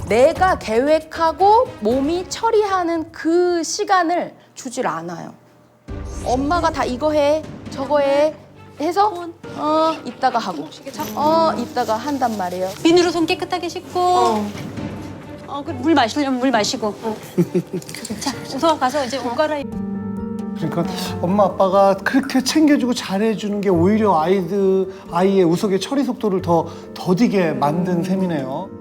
내가 계획하고 몸이 처리하는 그 시간을 주질 않아요. 엄마가 다 이거 해, 저거 해 해서 이따가 하고 이따가 한단 말이에요. 비누로 손 깨끗하게 씻고 물 마시려면 물 마시고 자, 우선 가서 이제 옷 갈아입. 그러니까 엄마 아빠가 그렇게 챙겨주고 잘해주는 게 오히려 아이의 우석의 처리 속도를 더 더디게 만든 셈이네요.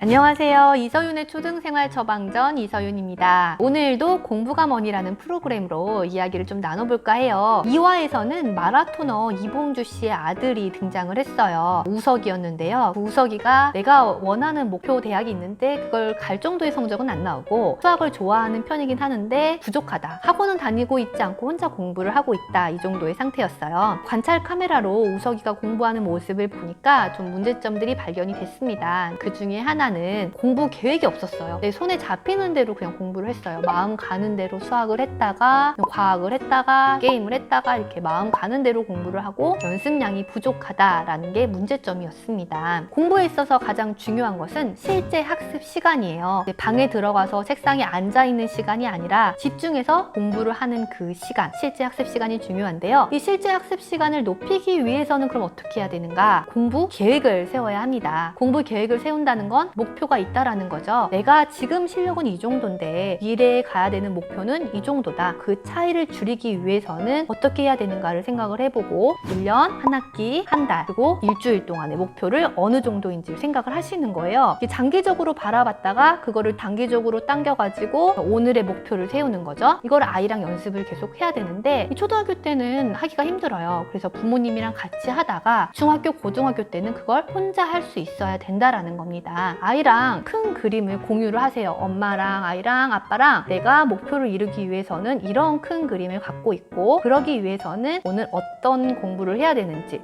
안녕하세요. 이서윤의 초등생활 처방전 이서윤입니다. 오늘도 공부가 뭐니라는 프로그램으로 이야기를 좀 나눠볼까 해요. 2화에서는 마라토너 이봉주 씨의 아들이 등장을 했어요. 우석이었는데요. 그 우석이가 내가 원하는 목표 대학이 있는데 그걸 갈 정도의 성적은 안 나오고 수학을 좋아하는 편이긴 하는데 부족하다. 학원은 다니고 있지 않고 혼자 공부를 하고 있다. 이 정도의 상태였어요. 관찰 카메라로 우석이가 공부하는 모습을 보니까 좀 문제점들이 발견이 됐습니다. 그 중에 하나는 공부 계획이 없었어요. 내 손에 잡히는 대로 그냥 공부를 했어요. 마음 가는 대로 수학을 했다가 과학을 했다가 게임을 했다가 이렇게 마음 가는 대로 공부를 하고 연습량이 부족하다라는 게 문제점이었습니다. 공부에 있어서 가장 중요한 것은 실제 학습 시간이에요. 방에 들어가서 책상에 앉아있는 시간이 아니라 집중해서 공부를 하는 그 시간, 실제 학습 시간이 중요한데요. 이 실제 학습 시간을 높이기 위해서는 그럼 어떻게 해야 되는가? 공부 계획을 세워야 합니다. 공부 계획을 세운다는 건 목표가 있다라는 거죠. 내가 지금 실력은 이 정도인데 미래에 가야 되는 목표는 이 정도다. 그 차이를 줄이기 위해서는 어떻게 해야 되는가를 생각을 해보고 1년, 한 학기, 한 달, 그리고 일주일 동안의 목표를 어느 정도인지 생각을 하시는 거예요. 장기적으로 바라봤다가 그거를 단기적으로 당겨가지고 오늘의 목표를 세우는 거죠. 이걸 아이랑 연습을 계속 해야 되는데 초등학교 때는 하기가 힘들어요. 그래서 부모님이랑 같이 하다가 중학교, 고등학교 때는 그걸 혼자 할 수 있어야 된다라는 겁니다. 아이랑 큰 그림을 공유를 하세요. 엄마랑 아이랑 아빠랑 내가 목표를 이루기 위해서는 이런 큰 그림을 갖고 있고 그러기 위해서는 오늘 어떤 공부를 해야 되는지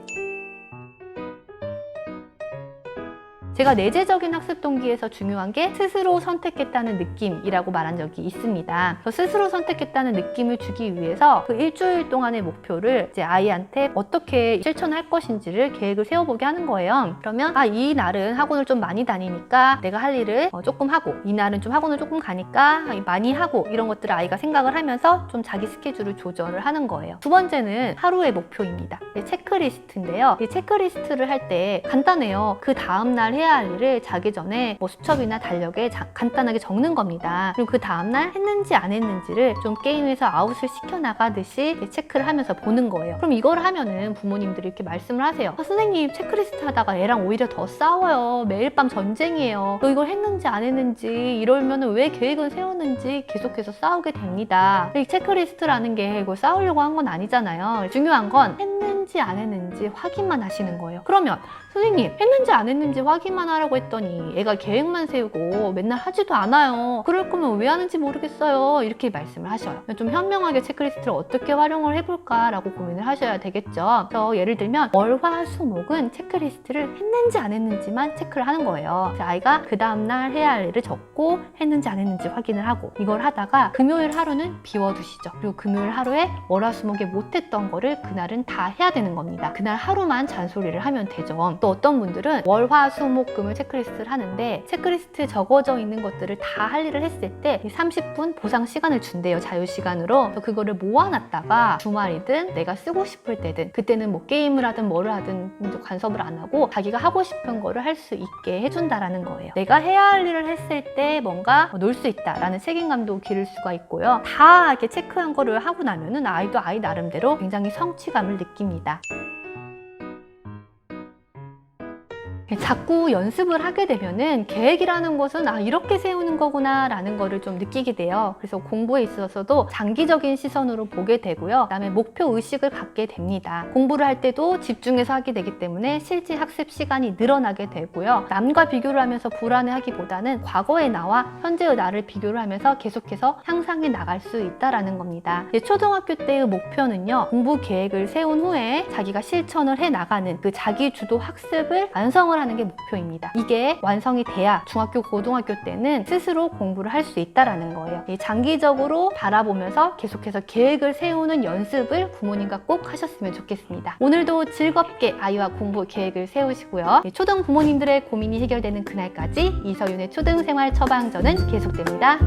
제가 내재적인 학습 동기에서 중요한 게 스스로 선택했다는 느낌이라고 말한 적이 있습니다. 스스로 선택했다는 느낌을 주기 위해서 그 일주일 동안의 목표를 이제 아이한테 어떻게 실천할 것인지를 계획을 세워보게 하는 거예요. 그러면 이 날은 학원을 좀 많이 다니니까 내가 할 일을 조금 하고 이 날은 좀 학원을 조금 가니까 많이 하고 이런 것들을 아이가 생각을 하면서 좀 자기 스케줄을 조절을 하는 거예요. 두 번째는 하루의 목표입니다. 체크리스트인데요. 이 체크리스트를 할 때 간단해요. 그 다음날 해야 할 일을 자기 전에 수첩이나 달력에 간단하게 적는 겁니다. 그리고 그 다음날 했는지 안 했는지를 좀 게임에서 아웃을 시켜나가듯이 체크를 하면서 보는 거예요. 그럼 이걸 하면은 부모님들이 이렇게 말씀을 하세요. 선생님 체크리스트 하다가 애랑 오히려 더 싸워요. 매일 밤 전쟁이에요. 너 이걸 했는지 안 했는지 이러면은 왜 계획은 세웠는지 계속해서 싸우게 됩니다. 이 체크리스트라는 게 이거 싸우려고 한 건 아니잖아요. 중요한 건 했는지 안 했는지 확인만 하시는 거예요. 그러면 선생님 했는지 안 했는지 확인만 하라고 했더니 애가 계획만 세우고 맨날 하지도 않아요. 그럴 거면 왜 하는지 모르겠어요. 이렇게 말씀을 하셔요. 좀 현명하게 체크리스트를 어떻게 활용을 해볼까 라고 고민을 하셔야 되겠죠. 그래서 예를 들면 월, 화, 수, 목은 체크리스트를 했는지 안 했는지만 체크를 하는 거예요. 아이가 그 다음날 해야 할 일을 적고 했는지 안 했는지 확인을 하고 이걸 하다가 금요일 하루는 비워두시죠. 그리고 금요일 하루에 월, 화, 수, 목에 못했던 거를 그날은 다 해야 되는 겁니다. 그날 하루만 잔소리를 하면 되죠. 또 어떤 분들은 월, 화, 수, 목, 금을 체크리스트를 하는데 체크리스트에 적어져 있는 것들을 다 할 일을 했을 때 30분 보상 시간을 준대요. 자유시간으로. 그거를 모아놨다가 주말이든 내가 쓰고 싶을 때든 그때는 뭐 게임을 하든 뭐를 하든 간섭을 안 하고 자기가 하고 싶은 거를 할 수 있게 해준다라는 거예요. 내가 해야 할 일을 했을 때 뭔가 놀 수 있다라는 책임감도 기를 수가 있고요. 다 이렇게 체크한 거를 하고 나면은 아이도 아이 나름대로 굉장히 성취감을 느낍니다. 자꾸 연습을 하게 되면은 계획이라는 것은 이렇게 세우는 거구나 라는 거를 좀 느끼게 돼요. 그래서 공부에 있어서도 장기적인 시선으로 보게 되고요. 그다음에 목표 의식을 갖게 됩니다. 공부를 할 때도 집중해서 하게 되기 때문에 실제 학습 시간이 늘어나게 되고요. 남과 비교를 하면서 불안해하기보다는 과거의 나와 현재의 나를 비교를 하면서 계속해서 향상해 나갈 수 있다라는 겁니다. 초등학교 때의 목표는요. 공부 계획을 세운 후에 자기가 실천을 해 나가는 그 자기 주도 학습을 완성을 통과하는 게 목표입니다. 이게 완성이 돼야 중학교, 고등학교 때는 스스로 공부를 할 수 있다라는 거예요. 장기적으로 바라보면서 계속해서 계획을 세우는 연습을 부모님과 꼭 하셨으면 좋겠습니다. 오늘도 즐겁게 아이와 공부 계획을 세우시고요. 초등 부모님들의 고민이 해결되는 그날까지 이서윤의 초등생활 처방전은 계속됩니다.